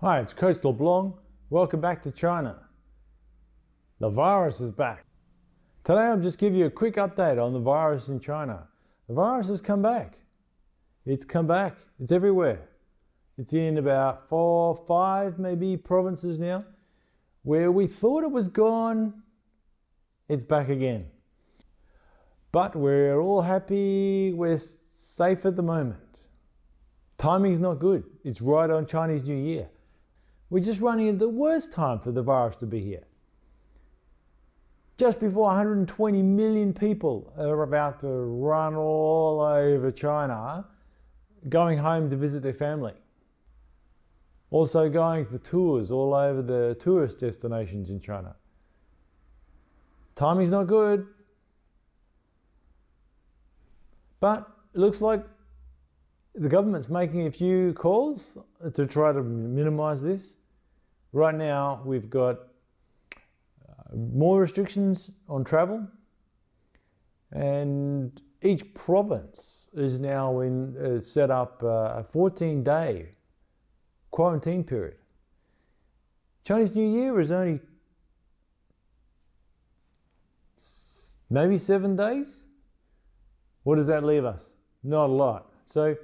Hi, it's Coach LeBlanc. Welcome back to China. The virus is back. Today I'll just give you a quick update on the virus in China. The virus has come back. It's come back. It's everywhere. It's in about 4, 5 maybe provinces now. Where we thought it was gone, it's back again. But we're all happy, we're safe at the moment. Timing's not good. It's right on Chinese New Year. We're just running into the worst time for the virus to be here. Just before 120 million people are about to run all over China, going home to visit their family. Also going for tours all over the tourist destinations in China. Timing's not good. But it looks like the government's making a few calls to try to minimize this. Right now, we've got more restrictions on travel, and each province is now set up a 14-day quarantine period. Chinese New Year is only maybe 7 days. What does that leave us? Not a lot. So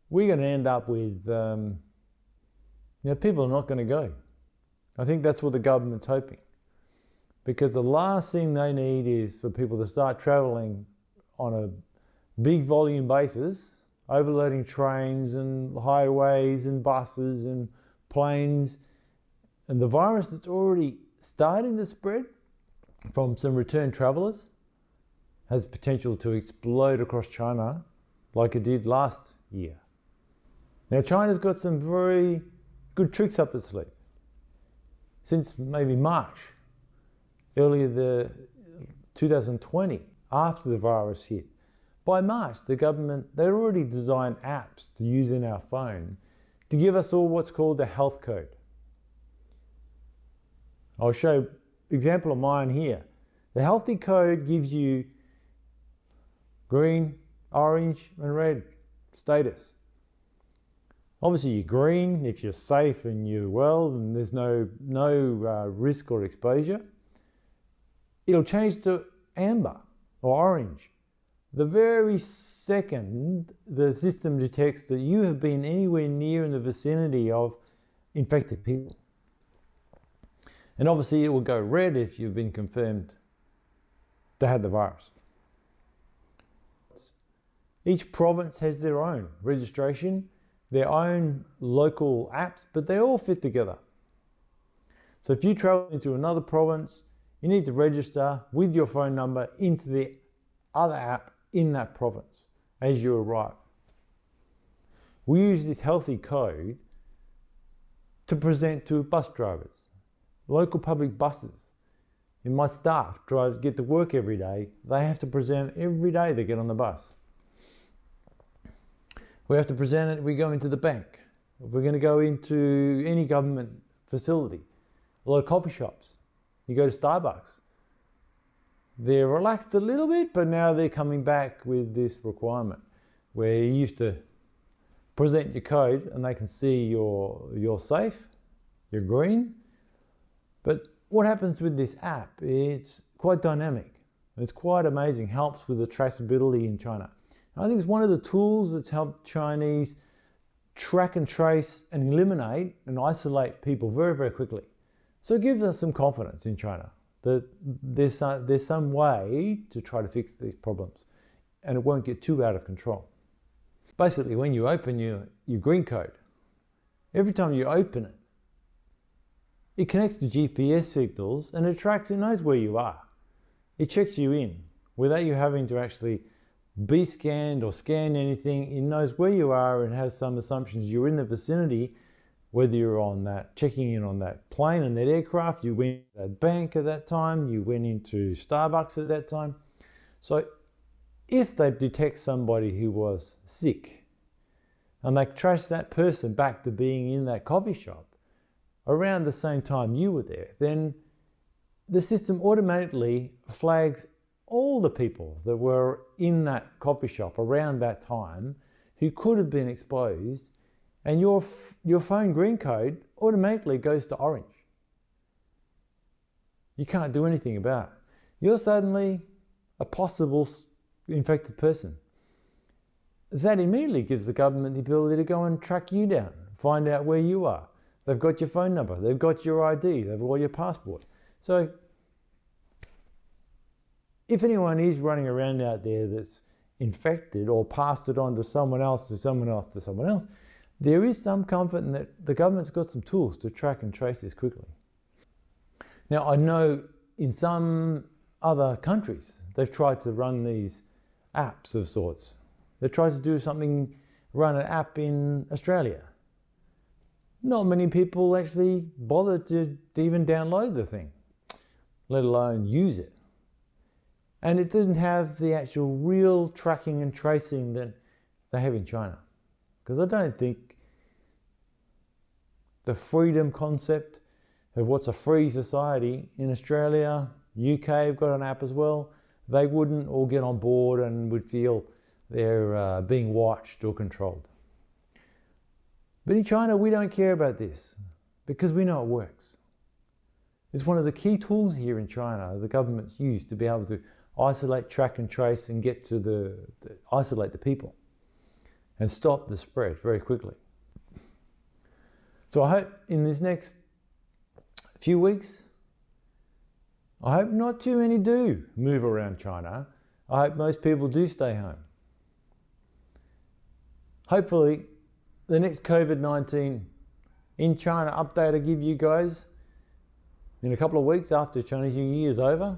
we're going to end up with, people are not going to go. I think that's what the government's hoping. Because the last thing they need is for people to start traveling on a big volume basis, overloading trains and highways and buses and planes. And the virus that's already starting to spread from some returned travelers has potential to explode across China like it did last year. Now China's got some very good tricks up its sleeve. Since maybe March, earlier the 2020, after the virus hit, by March the government, they'd already designed apps to use in our phone to give us all what's called the health code. I'll show an example of mine here. The healthy code gives you green, orange and red status. Obviously you're green if you're safe and you're well and there's no risk or exposure. It'll change to amber or orange the very second the system detects that you have been anywhere near in the vicinity of infected people. And obviously it will go red if you've been confirmed to have the virus. Each province has their own registration, their own local apps, but they all fit together. So if you travel into another province, you need to register with your phone number into the other app in that province as you arrive. We use this healthy code to present to bus drivers, local public buses. And my staff get to work every day. They have to present every day they get on the bus. We have to present it, we go into the bank. If we're going to go into any government facility, a lot of coffee shops, you go to Starbucks. They're relaxed a little bit, but now they're coming back with this requirement where you used to present your code and they can see you're safe, you're green. But what happens with this app, it's quite dynamic. It's quite amazing, helps with the traceability in China. I think it's one of the tools that's helped Chinese track and trace and eliminate and isolate people very, very quickly. So it gives us some confidence in China that there's some way to try to fix these problems and it won't get too out of control. Basically, when you open your green code, every time you open it, it connects to GPS signals and it knows where you are. It checks you in without you having to actually be scanned or scan anything. It knows where you are and has some assumptions you're in the vicinity, whether you're on that, checking in on that plane and that aircraft, you went to that bank at that time, you went into Starbucks at that time. So if they detect somebody who was sick and they trace that person back to being in that coffee shop around the same time you were there, then the system automatically flags all the people that were in that coffee shop around that time who could have been exposed, and your phone green code automatically goes to orange. You can't do anything about it. You're suddenly a possible infected person. That immediately gives the government the ability to go and track you down, find out where you are. They've got your phone number, they've got your ID, they've got your passport. So if anyone is running around out there that's infected or passed it on to someone else, to someone else, to someone else, there is some comfort in that the government's got some tools to track and trace this quickly. Now, I know in some other countries, they've tried to run these apps of sorts. They've tried to do something, run an app in Australia. Not many people actually bother to even download the thing, let alone use it. And it doesn't have the actual real tracking and tracing that they have in China. Because I don't think the freedom concept of what's a free society in Australia, UK have got an app as well, they wouldn't all get on board and would feel they're being watched or controlled. But in China, we don't care about this because we know it works. It's one of the key tools here in China the government's used to be able to isolate, track and trace and get to isolate the people and stop the spread very quickly. So I hope in this next few weeks, I hope not too many do move around China. I hope most people do stay home. Hopefully, the next COVID-19 in China update I give you guys in a couple of weeks after Chinese New Year is over.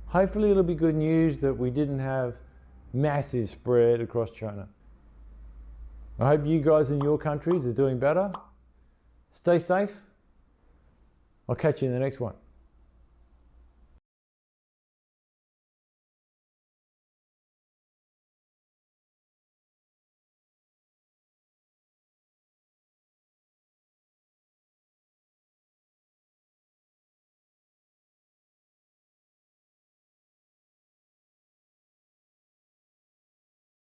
Hopefully it'll be good news that we didn't have massive spread across China. I hope you guys in your countries are doing better. Stay safe. I'll catch you in the next one.